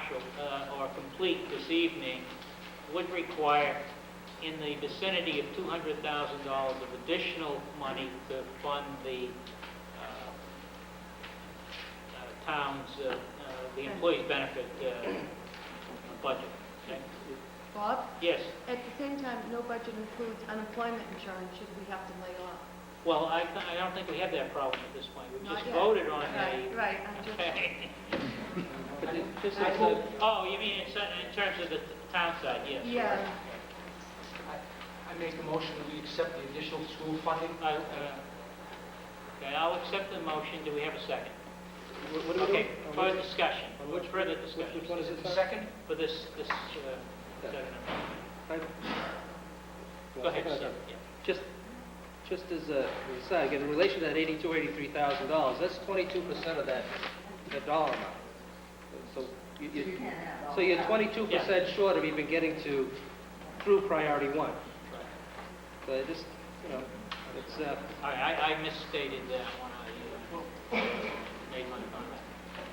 partial or complete this evening would require in the vicinity of $200,000 of additional money to fund the town's, the employees' benefit budget. Okay? Bob? Yes. At the same time, no budget includes unemployment insurance should we have to lay off. Well, I don't think we have that problem at this point. We've Not just yet. voted on Right, I'm just... Okay. This is Oh, you mean in terms of the town side, yes. Yeah. I make a motion that we accept the additional school funding. Okay, I'll accept the motion. Do we have a second? What do we Okay, do? further discussion. Further discussion. Which one is it? Second? For this second amendment. Go ahead, sir. Yeah. Just as a aside, again, in relation to that $83,000, that's 22% of that dollar amount. So you're 22% short of even getting to through priority one. So it just, it's. All right, I misstated that when I made my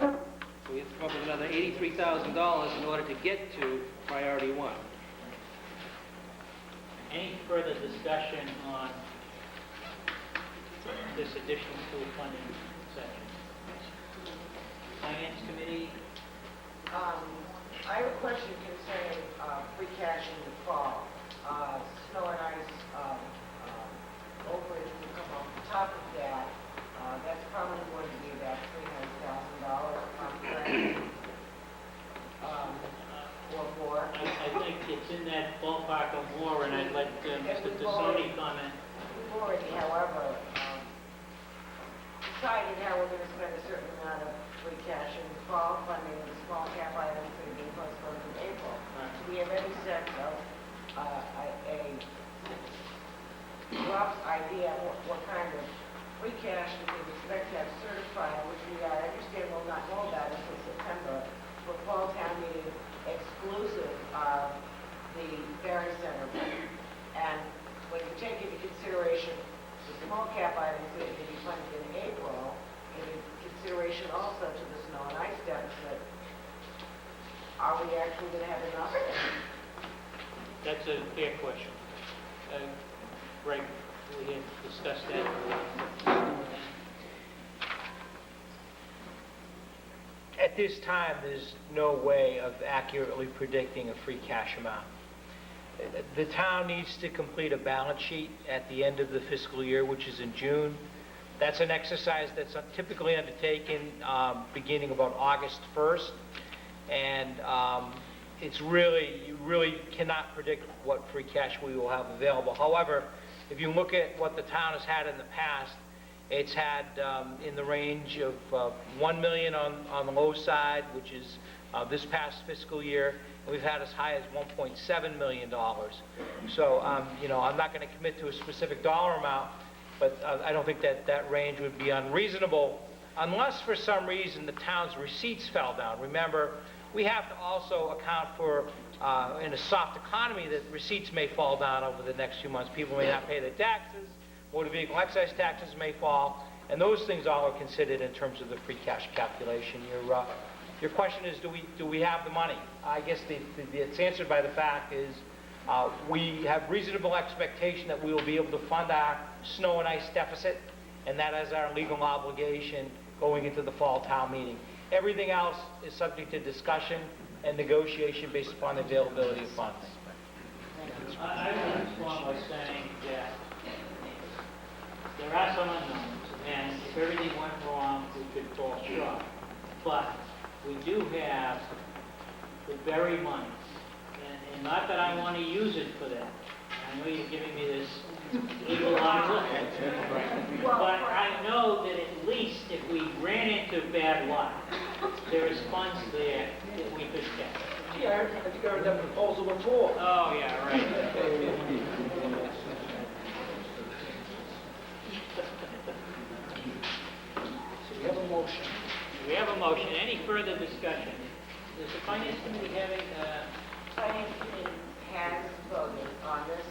comment. So we have to come up with another $83,000 in order to get to priority one. Any further discussion on this additional school funding section? Finance Committee? I have a question concerning free cash in the fall. Snow and ice overage will come off the top of that. That's probably going to be about $300,000, if I'm correct, or more. I think it's in that ballpark or more, and I'd let Mr. Tassoni comment. We've already, however, decided how we're going to spend a certain amount of free cash in the fall, funding the small cap items that are being postponed in April. Right. Do we have any sense of a rough idea of what kind of free cash we can expect to have certified, which we I understand will not know about until September, for fall town meeting exclusive of the Ferry Center money? And when you take into consideration the small cap items that are going to be funded in April, in consideration also to the snow and ice deficit, are we actually going to have enough? That's a fair question. Greg, we had discussed that. At this time, there's no way of accurately predicting a free cash amount. The town needs to complete a balance sheet at the end of the fiscal year, which is in June. That's an exercise that's typically undertaken beginning about August 1st. And it's really, you really cannot predict what free cash we will have available. However, if you look at what the town has had in the past, it's had in the range of $1 million on the low side, which is this past fiscal year. And we've had as high as $1.7 million. So, I'm not going to commit to a specific dollar amount, but I don't think that range would be unreasonable unless for some reason the town's receipts fell down. Remember, we have to also account for, in a soft economy, that receipts may fall down over the next few months. People may not pay their taxes, motor vehicle excise taxes may fall, and those things all are considered in terms of the free cash calculation. Your question is, do we have the money? I guess it's answered by the fact is we have reasonable expectation that we will be able to fund our snow and ice deficit, and that is our legal obligation going into the fall town meeting. Everything else is subject to discussion and negotiation based upon the availability of funds. I would respond by saying that there are some unknowns, and if everything went wrong, we could fall short. But we do have the very money, and not that I want to use it for that. I know you're giving me this eagle eye look, but I know that at least if we ran into bad luck, there is funds there that we could get. Yeah, I think I heard that proposal before. Oh, yeah, right. So we have a motion. We have a motion. Any further discussion? Does the Finance Committee have a... Finance Committee has voted on this.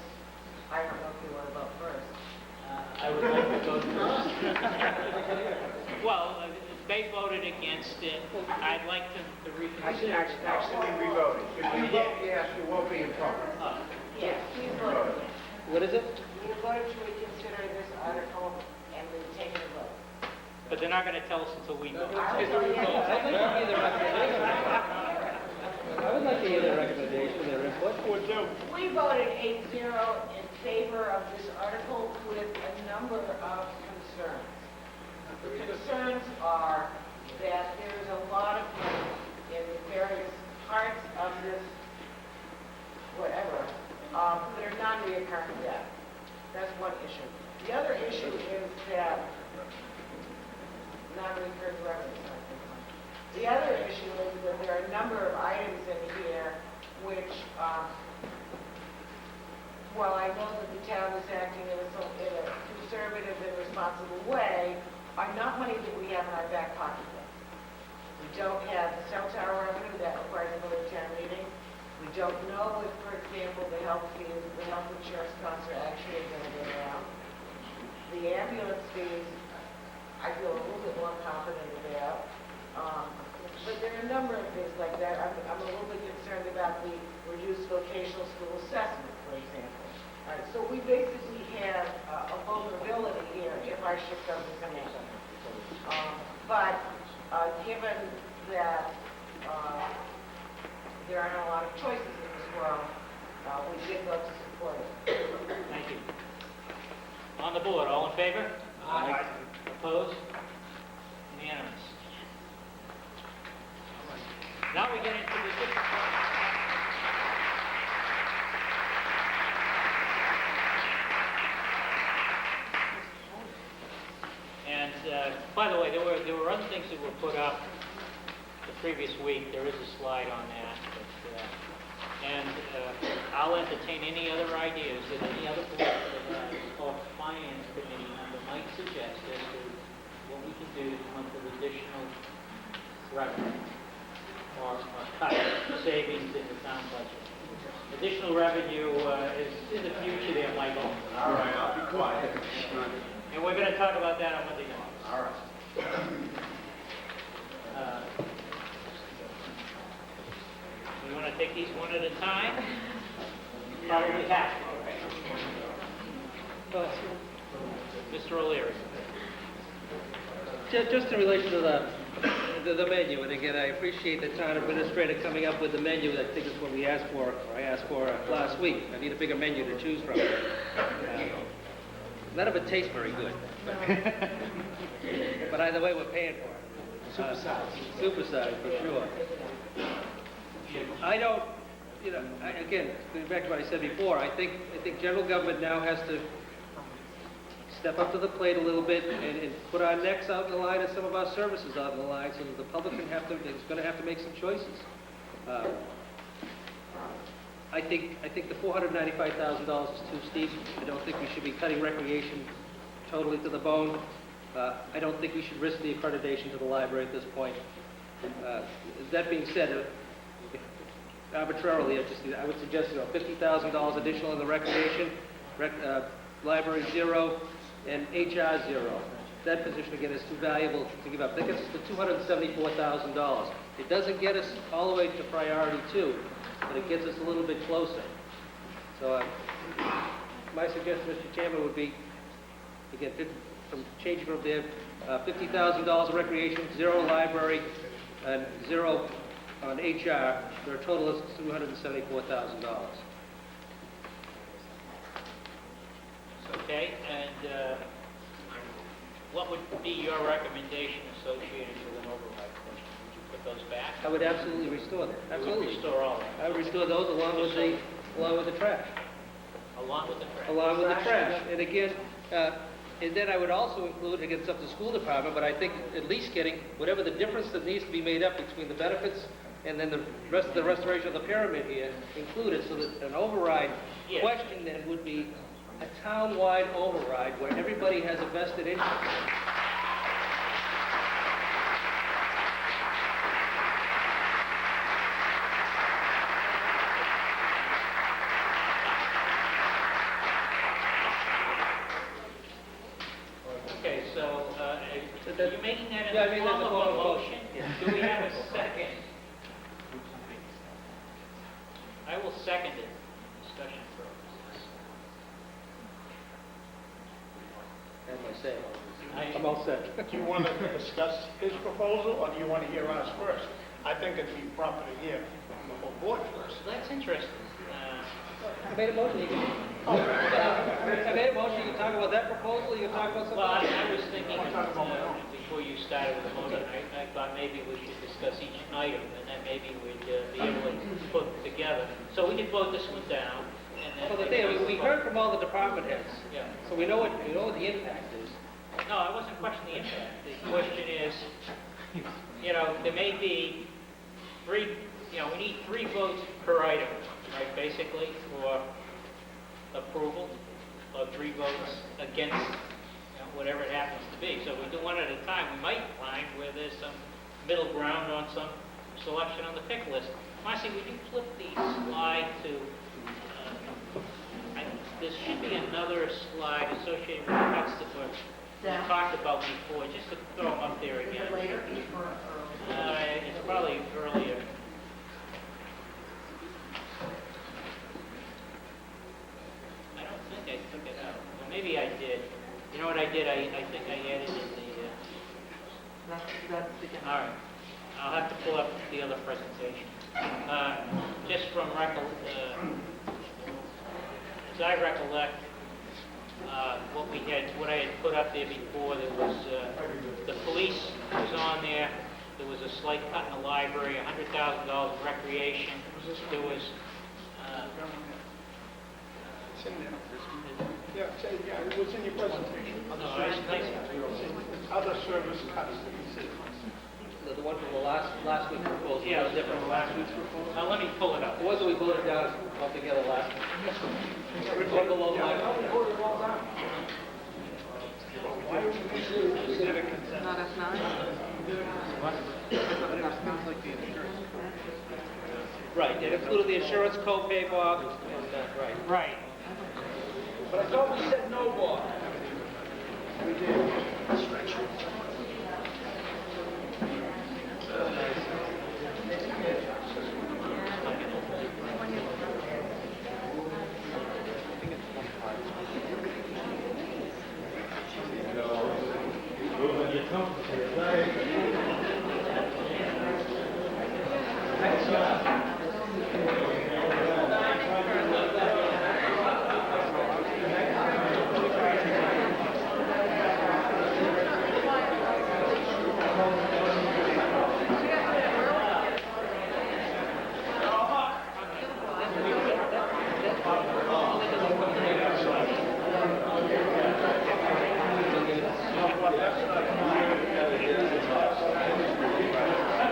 I don't know if you want to vote first. I would like to go first. Well, they voted against it. I'd like them to reconsider. Actually, we voted. If you vote yes, you won't be in trouble. Yes, you voted yes. What is it? You voted to reconsider this article and we've taken a vote. But they're not gonna tell us until we vote. I will tell you. I would like to hear their recommendation, their input. We voted 8-0 in favor of this article with a number of concerns. The concerns are that there is a lot of money in the various parts of this, whatever, that are non-reoccurring debt. That's one issue. The other issue is that non-recurring revenues. The other issue is that there are a number of items in here which, while I know that the town is acting in a conservative and responsible way, are not money that we have in our back pocket yet. We don't have the cell tower revenue that requires another town meeting. We don't know if, for example, the health fees, the health insurance costs are actually going to go down. The ambulance fees, I feel a little bit more confident about. But there are a number of things like that. I'm a little bit concerned about the reduced vocational school assessment, for example. So we basically have a vulnerability here if our ship doesn't come in. But given that there aren't a lot of choices in this world, we did vote to support it. Thank you. On the board, all in favor? Aye. Opposed? Unanimous. Now we get into the And by the way, there were other things that were put up the previous week. There is a slide on that. I'll entertain any other ideas that any other board or finance committee member might suggest as to what we can do to come up with additional revenue or cut savings in the town budget. Additional revenue is in the future there, Michael. All right, I'll be quiet. And we're going to talk about that on Monday night. All right. We want to take these one at a time? Probably have to. Mr. O'Leary. Just in relation to the menu, and again, I appreciate the town administrator coming up with the menu. I think it's what we asked for, or I asked for last week. I need a bigger menu to choose from. None of it tastes very good. But either way, we're paying for it. Supersize, for sure. I don't, again, going back to what I said before, I think general government now has to step up to the plate a little bit and put our necks out in the line and some of our services out in the line so that the public is going to have to make some choices. I think the $495,000 is too steep. I don't think we should be cutting recreation totally to the bone. I don't think we should risk the accreditation to the library at this point. That being said, arbitrarily, I would suggest $50,000 additional in the recreation, library 0, and HR 0. That position, again, is too valuable to give up. That gets us to $274,000. It doesn't get us all the way to priority 2, but it gets us a little bit closer. So my suggestion, Mr. Chairman, would be, again, from changing from there, $50,000 recreation, 0 library, and 0 on HR, for a total of $274,000. Okay, and what would be your recommendation associated with an override question? Would you put those back? I would absolutely restore them. You would Absolutely. restore all of them? I would restore those along with the trash. Along with the trash? Along with the trash. And again, and then I would also include, again, it's up to the school department, but I think at least getting whatever the difference that needs to be made up between the benefits and then the rest of the restoration of the pyramid here included, so that an override Yes. question then would be a town-wide override where everybody has a vested interest. Okay, so are you making that in Yeah, I the mean, form that's a of a form of motion. motion. Do we have a second? I will second it, discussion purposes. As I say, I- I'm all set. Do you want to discuss his proposal, or do you want to hear ours first? I think it'd be proper to hear from the whole board first. That's interesting. I made a motion, you can... I made a motion, you can talk about that proposal, you can talk about something Well, else. I was thinking, before you started with the motion, I thought maybe we should discuss each item, and then maybe we'd be able to put them together. So we could vote this one down, and then... Well, the thing, we heard from all the department heads, Yeah. so we know what the impact is. No, I wasn't questioning the impact. The question is, there may be three, we need 3 votes per item, right, basically, for approval, or 3 votes against, whatever it happens to be. So if we do one at a time, we might find where there's some middle ground on some selection on the pick list. Marcy, would you flip the slide to, there should be another slide associated with the text that we talked about before, just to throw them up there again. Later, It's probably earlier. I don't think I took it out. Well, maybe I did. You know what I did? I think I added in the... All right. I'll have to pull up the other presentation. Just from as I recollect, what I had put up there before, there was the police was on there. There was a slight cut in the library, $100,000 in recreation. There was It's in there. Yeah, it was in your presentation. Other service cuts. The one from the last week's proposal, Yeah. was different from last week's proposal. let me pull it up. The ones that we voted down altogether last week. One below line. Not as nine? Right, it included the insurance co-pay, Bob, and, right. Right. But I thought we said no, Bob.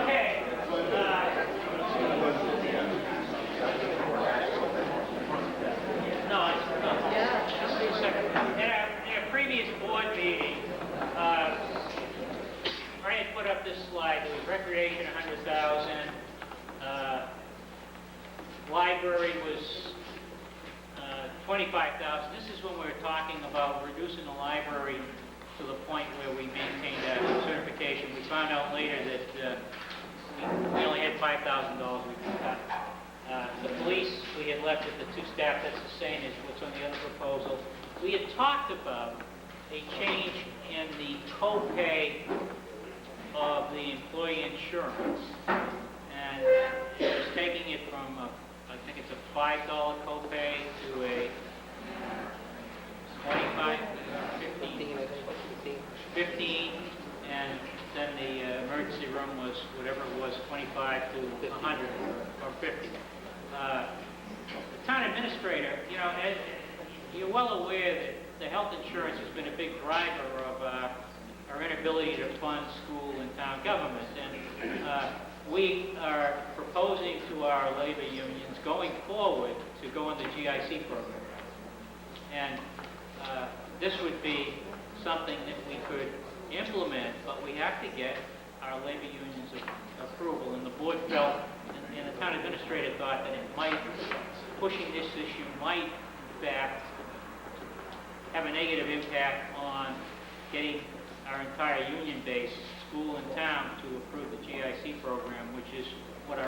Okay. Just a second. In a previous board meeting, Ray had put up this slide. There was recreation, 100,000. Library was 25,000. This is when we were talking about reducing the library to the point where we maintained a certification. We found out later that we only had $5,000 we could cut. The police, we had left at the 2 staff, that's the same as what's on the other proposal. We had talked about a change in the co-pay of the employee insurance. And it was taking it from, I think it's a $5 co-pay to a 25, 15, and then the emergency room was, whatever it was, 25 to 100 or 50. The town administrator, as you're well aware that the health insurance has been a big driver of our inability to fund school and town government. And we are proposing to our labor unions going forward to go on the GIC program. And this would be something that we could implement, but we have to get our labor unions' approval. And the board felt, and the town administrator thought that pushing this issue might, in fact, have a negative impact on getting our entire union base school in town to approve the GIC program, which is